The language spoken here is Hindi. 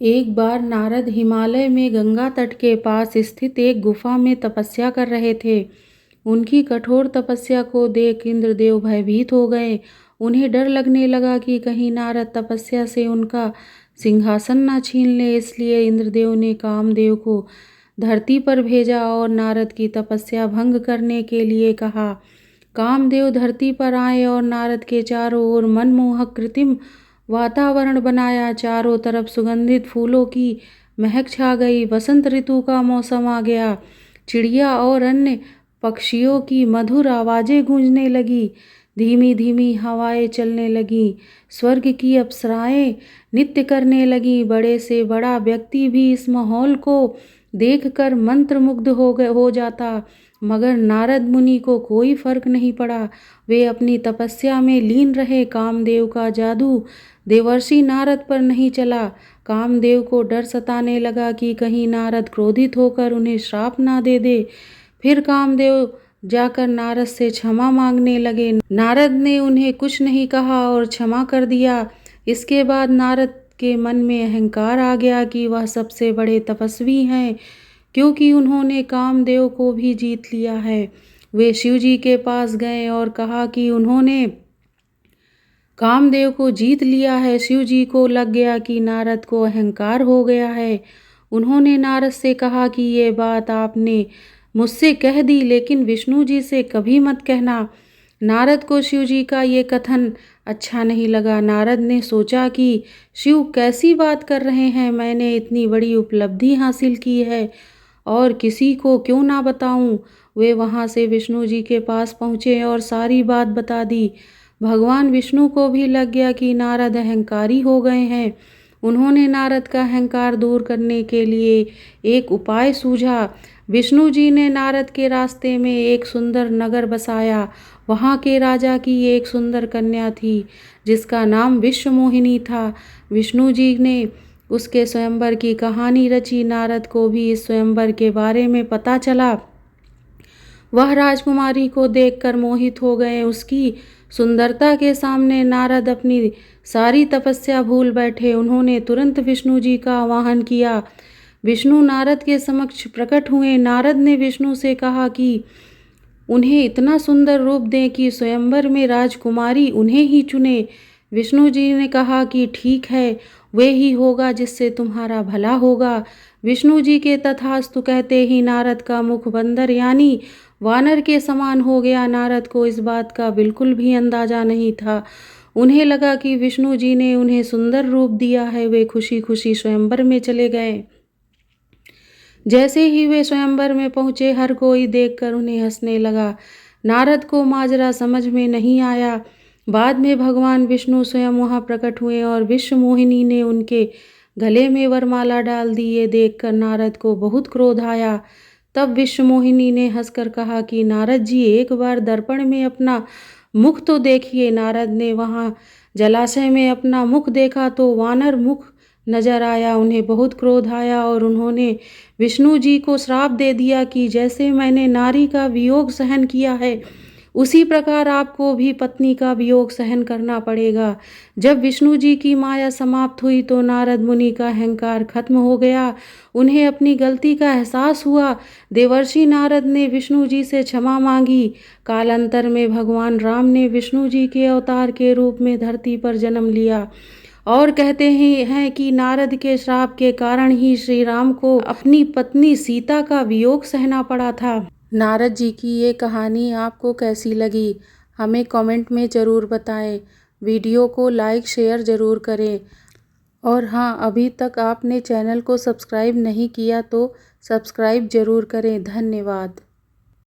एक बार नारद हिमालय में गंगा तट के पास स्थित एक गुफा में तपस्या कर रहे थे। उनकी कठोर तपस्या को देख इंद्रदेव भयभीत हो गए। उन्हें डर लगने लगा कि कहीं नारद तपस्या से उनका सिंहासन न छीन ले। इसलिए इंद्रदेव ने कामदेव को धरती पर भेजा और नारद की तपस्या भंग करने के लिए कहा। कामदेव धरती पर आए और नारद के चारों ओर मनमोहक कृत्रिम वातावरण बनाया। चारों तरफ सुगंधित फूलों की महक छा गई। वसंत ऋतु का मौसम आ गया। चिड़िया और अन्य पक्षियों की मधुर आवाज़ें गूंजने लगी। धीमी धीमी हवाएं चलने लगीं। स्वर्ग की अप्सराएं नृत्य करने लगीं। बड़े से बड़ा व्यक्ति भी इस माहौल को देखकर मंत्रमुग्ध हो जाता, मगर नारद मुनि को कोई फर्क नहीं पड़ा। वे अपनी तपस्या में लीन रहे। कामदेव का जादू देवर्षि नारद पर नहीं चला। कामदेव को डर सताने लगा कि कहीं नारद क्रोधित होकर उन्हें श्राप ना दे दे। फिर कामदेव जाकर नारद से क्षमा मांगने लगे। नारद ने उन्हें कुछ नहीं कहा और क्षमा कर दिया। इसके बाद नारद के मन में अहंकार आ गया कि वह सबसे बड़े तपस्वी हैं, क्योंकि उन्होंने कामदेव को भी जीत लिया है। वे शिवजी के पास गए और कहा कि उन्होंने कामदेव को जीत लिया है। शिवजी को लग गया कि नारद को अहंकार हो गया है। उन्होंने नारद से कहा कि ये बात आपने मुझसे कह दी, लेकिन विष्णु जी से कभी मत कहना। नारद को शिवजी का ये कथन अच्छा नहीं लगा। नारद ने सोचा कि शिव कैसी बात कर रहे हैं। मैंने इतनी बड़ी उपलब्धि हासिल की है और किसी को क्यों ना बताऊं। वे वहां से विष्णु जी के पास पहुँचे और सारी बात बता दी। भगवान विष्णु को भी लग गया कि नारद अहंकारी हो गए हैं। उन्होंने नारद का अहंकार दूर करने के लिए एक उपाय सूझा। विष्णु जी ने नारद के रास्ते में एक सुंदर नगर बसाया। वहाँ के राजा की एक सुंदर कन्या थी, जिसका नाम विश्वमोहिनी था। विष्णु जी ने उसके स्वयंवर की कहानी रची। नारद को भी इस स्वयंवर के बारे में पता चला। वह राजकुमारी को देखकर मोहित हो गए। उसकी सुंदरता के सामने नारद अपनी सारी तपस्या भूल बैठे। उन्होंने तुरंत विष्णु जी का आवाहन किया। विष्णु नारद के समक्ष प्रकट हुए। नारद ने विष्णु से कहा कि उन्हें इतना सुंदर रूप दें कि स्वयंवर में राजकुमारी उन्हें ही चुने। विष्णु जी ने कहा कि ठीक है, वे ही होगा जिससे तुम्हारा भला होगा। विष्णु जी के तथास्तु कहते ही नारद का मुख बंदर यानी वानर के समान हो गया। नारद को इस बात का बिल्कुल भी अंदाजा नहीं था। उन्हें लगा कि विष्णु जी ने उन्हें सुंदर रूप दिया है। वे खुशी खुशी स्वयंवर में चले गए। जैसे ही वे स्वयंवर में पहुंचे, हर कोई देखकर उन्हें हंसने लगा। नारद को माजरा समझ में नहीं आया। बाद में भगवान विष्णु स्वयं वहां प्रकट हुए और विश्वमोहिनी ने उनके गले में वरमाला डाल दी। ये देखकर नारद को बहुत क्रोध आया। तब विश्वमोहिनी ने हंसकर कहा कि नारद जी, एक बार दर्पण में अपना मुख तो देखिए। नारद ने वहां जलाशय में अपना मुख देखा तो वानर मुख नजर आया। उन्हें बहुत क्रोध आया और उन्होंने विष्णु जी को श्राप दे दिया कि जैसे मैंने नारी का वियोग सहन किया है, उसी प्रकार आपको भी पत्नी का वियोग सहन करना पड़ेगा। जब विष्णु जी की माया समाप्त हुई तो नारद मुनि का अहंकार खत्म हो गया। उन्हें अपनी गलती का एहसास हुआ। देवर्षि नारद ने विष्णु जी से क्षमा मांगी। कालांतर में भगवान राम ने विष्णु जी के अवतार के रूप में धरती पर जन्म लिया और कहते हैं कि नारद के श्राप के कारण ही श्री राम को अपनी पत्नी सीता का वियोग सहना पड़ा था। नारद जी की ये कहानी आपको कैसी लगी, हमें कमेंट में ज़रूर बताएं। वीडियो को लाइक शेयर ज़रूर करें। और हाँ, अभी तक आपने चैनल को सब्सक्राइब नहीं किया तो सब्सक्राइब ज़रूर करें। धन्यवाद।